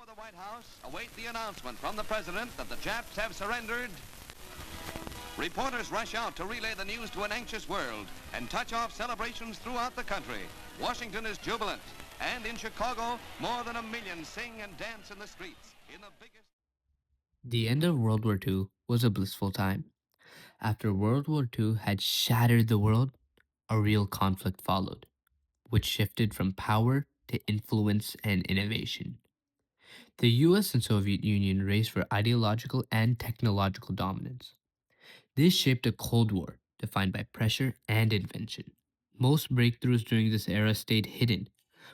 Before the White House await the announcement from the president that the Japs have surrendered. Reporters rush out to relay the news to an anxious world and touch off celebrations throughout the country. Washington is jubilant, and in Chicago, more than 1 million sing and dance in the streets. The end of World War II was a blissful time. After World War II had shattered the world, a real conflict followed, which shifted from power to influence and innovation. The US and Soviet Union raced for ideological and technological dominance. This shaped a Cold War defined by pressure and invention. Most breakthroughs during this era stayed hidden,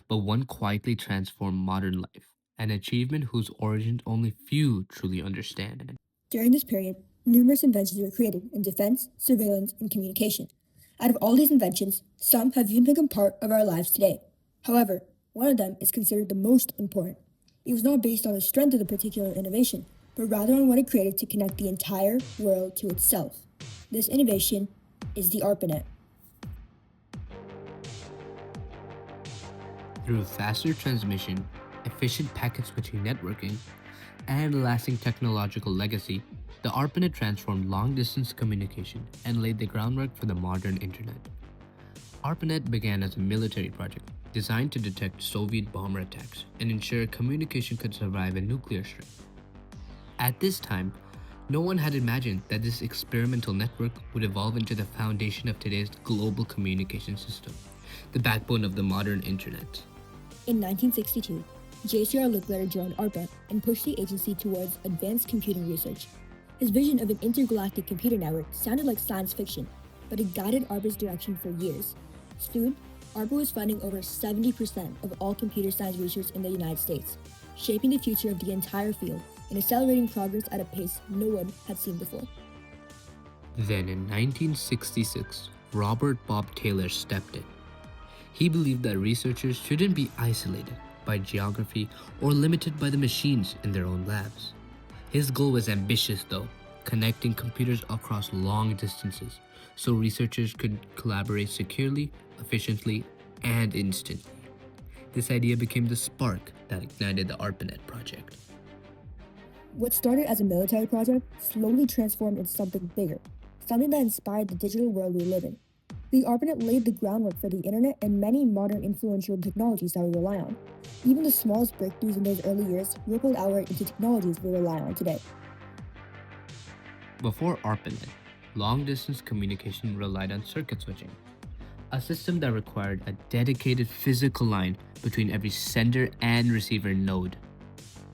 but one quietly transformed modern life, an achievement whose origins only few truly understand. During this period, numerous inventions were created in defense, surveillance, and communication. Out of all these inventions, some have even become part of our lives today. However, one of them is considered the most important. It was not based on the strength of the particular innovation, but rather on what it created to connect the entire world to itself. This innovation is the ARPANET. Through faster transmission, efficient packet switching networking, and lasting technological legacy, the ARPANET transformed long-distance communication and laid the groundwork for the modern internet. ARPANET began as a military project designed to detect Soviet bomber attacks and ensure communication could survive a nuclear strike. At this time, no one had imagined that this experimental network would evolve into the foundation of today's global communication system, the backbone of the modern internet. In 1962, J.C.R. Licklider joined ARPA and pushed the agency towards advanced computing research. His vision of an intergalactic computer network sounded like science fiction, but it guided ARPA's direction for years. Soon, ARPA was funding over 70% of all computer science research in the United States, shaping the future of the entire field and accelerating progress at a pace no one had seen before. Then in 1966, Robert Bob Taylor stepped in. He believed that researchers shouldn't be isolated by geography or limited by the machines in their own labs. His goal was ambitious though, connecting computers across long distances so researchers could collaborate securely, efficiently, and instantly. This idea became the spark that ignited the ARPANET project. What started as a military project slowly transformed into something bigger, something that inspired the digital world we live in. The ARPANET laid the groundwork for the internet and many modern influential technologies that we rely on. Even the smallest breakthroughs in those early years rippled outward into technologies we rely on today. Before ARPANET, long-distance communication relied on circuit switching, a system that required a dedicated physical line between every sender and receiver node.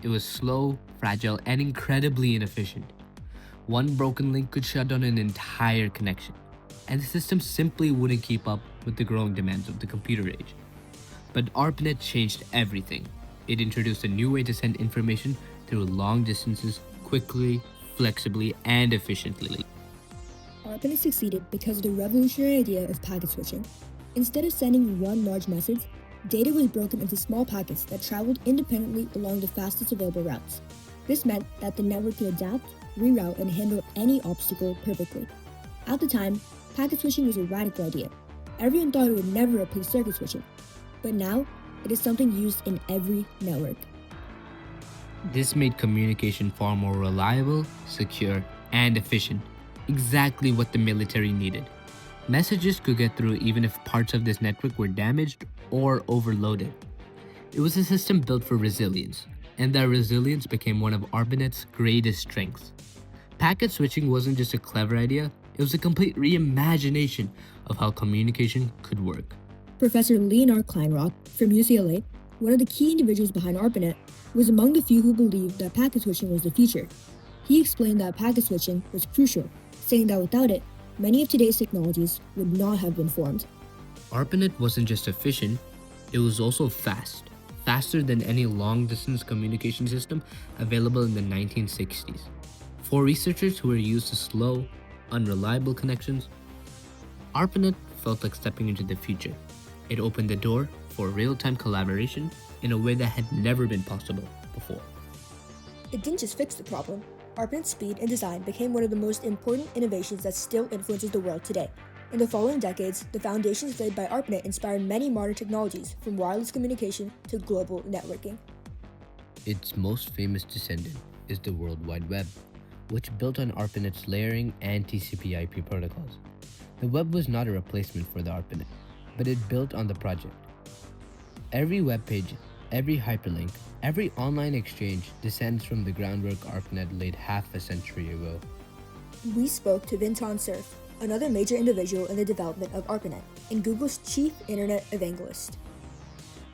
It was slow, fragile, and incredibly inefficient. One broken link could shut down an entire connection, and the system simply wouldn't keep up with the growing demands of the computer age. But ARPANET changed everything. It introduced a new way to send information through long distances quickly, flexibly, and efficiently. ARPANET succeeded because of the revolutionary idea of packet switching. Instead of sending one large message, data was broken into small packets that traveled independently along the fastest available routes. This meant that the network could adapt, reroute, and handle any obstacle perfectly. At the time, packet switching was a radical idea. Everyone thought it would never replace circuit switching. But now, it is something used in every network. This made communication far more reliable, secure, and efficient, exactly what the military needed. Messages could get through even if parts of this network were damaged or overloaded. It was a system built for resilience, and that resilience became one of ARPANET's greatest strengths. Packet switching wasn't just a clever idea, it was a complete reimagination of how communication could work. Professor Leonard Kleinrock from UCLA, one of the key individuals behind ARPANET, was among the few who believed that packet switching was the future. He explained that packet switching was crucial, saying that without it, many of today's technologies would not have been formed. ARPANET wasn't just efficient, it was also fast. Faster than any long-distance communication system available in the 1960s. For researchers who were used to slow, unreliable connections, ARPANET felt like stepping into the future. It opened the door for real-time collaboration in a way that had never been possible before. It didn't just fix the problem. ARPANET's speed and design became one of the most important innovations that still influences the world today. In the following decades, the foundations laid by ARPANET inspired many modern technologies, from wireless communication to global networking. Its most famous descendant is the World Wide Web, which built on ARPANET's layering and TCP/IP protocols. The web was not a replacement for the ARPANET, but it built on the project. Every web page, every hyperlink, every online exchange descends from the groundwork ARPANET laid half a century ago. We spoke to Vinton Cerf, another major individual in the development of ARPANET and Google's chief internet evangelist.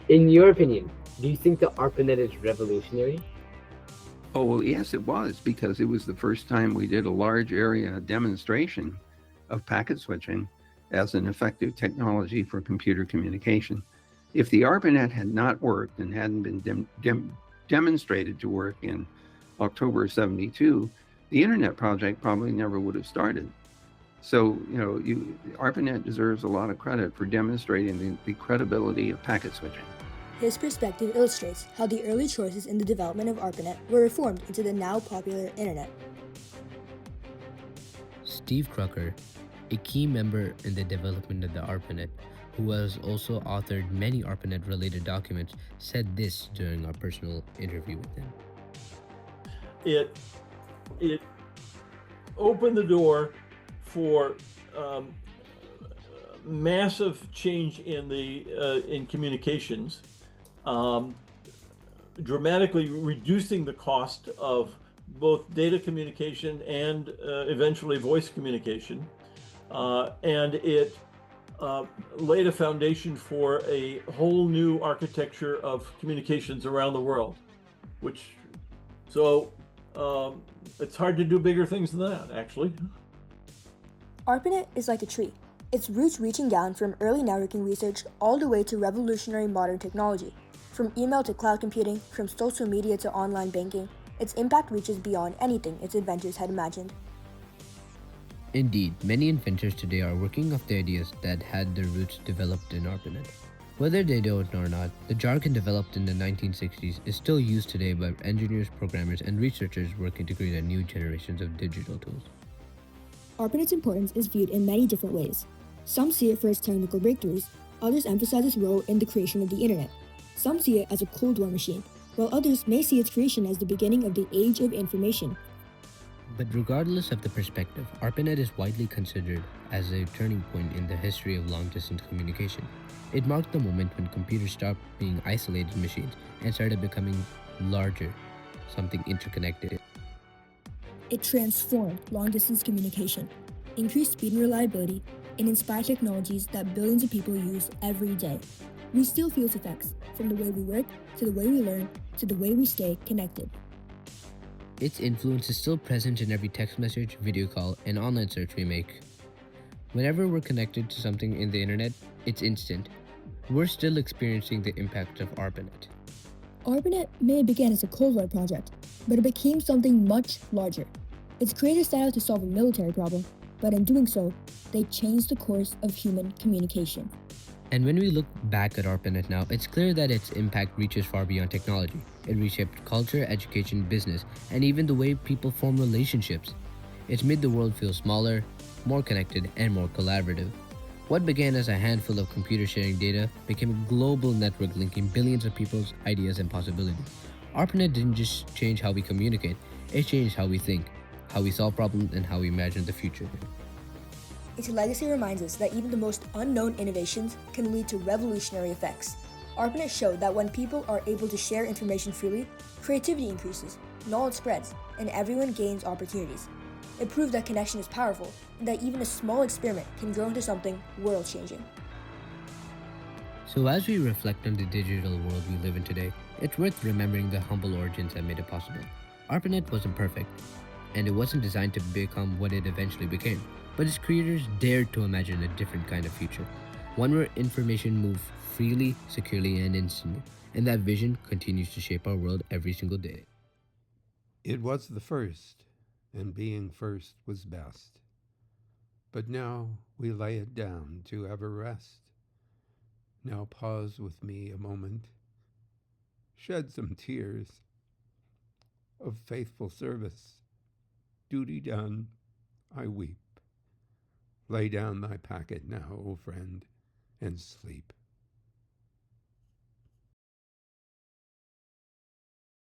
In your opinion, do you think the ARPANET is revolutionary? Oh, well, yes, it was, because it was the first time we did a large area demonstration of packet switching as an effective technology for computer communication. If the ARPANET had not worked and hadn't been demonstrated to work in October of '72, the internet project probably never would have started. So, ARPANET deserves a lot of credit for demonstrating the credibility of packet switching. His perspective illustrates how the early choices in the development of ARPANET were reformed into the now popular internet. Steve Crocker, a key member in the development of the ARPANET, who has also authored many ARPANET-related documents, said this during our personal interview with him. It opened the door for massive change in communications, dramatically reducing the cost of both data communication and eventually voice communication, and it laid a foundation for a whole new architecture of communications around the world, it's hard to do bigger things than that, actually. ARPANET is like a tree, its roots reaching down from early networking research all the way to revolutionary modern technology. From email to cloud computing, from social media to online banking, its impact reaches beyond anything its inventors had imagined. Indeed, many inventors today are working off the ideas that had their roots developed in ARPANET. Whether they know it or not, the jargon developed in the 1960s is still used today by engineers, programmers, and researchers working to create a new generations of digital tools. ARPANET's importance is viewed in many different ways. Some see it for its technical breakthroughs, others emphasize its role in the creation of the internet. Some see it as a Cold War machine, while others may see its creation as the beginning of the age of information. But regardless of the perspective, ARPANET is widely considered as a turning point in the history of long-distance communication. It marked the moment when computers stopped being isolated machines and started becoming larger, something interconnected. It transformed long-distance communication, increased speed and reliability, and inspired technologies that billions of people use every day. We still feel its effects, from the way we work, to the way we learn, to the way we stay connected. Its influence is still present in every text message, video call, and online search we make. Whenever we're connected to something in the internet, it's instant. We're still experiencing the impact of ARPANET. ARPANET may have begun as a Cold War project, but it became something much larger. Its creators set out to solve a military problem, but in doing so, they changed the course of human communication. And when we look back at ARPANET now, it's clear that its impact reaches far beyond technology. It reshaped culture, education, business, and even the way people form relationships. It's made the world feel smaller, more connected, and more collaborative. What began as a handful of computers sharing data became a global network linking billions of people's ideas and possibilities. ARPANET didn't just change how we communicate, it changed how we think, how we solve problems, and how we imagine the future. Its legacy reminds us that even the most unknown innovations can lead to revolutionary effects. ARPANET showed that when people are able to share information freely, creativity increases, knowledge spreads, and everyone gains opportunities. It proved that connection is powerful, and that even a small experiment can grow into something world-changing. So as we reflect on the digital world we live in today, it's worth remembering the humble origins that made it possible. ARPANET wasn't perfect, and it wasn't designed to become what it eventually became, but its creators dared to imagine a different kind of future, one where information moved freely, securely, and instantly, and that vision continues to shape our world every single day. It was the first, and being first was best. But now we lay it down to ever rest. Now pause with me a moment. Shed some tears of faithful service. Duty done, I weep. Lay down thy packet now, O friend, and sleep.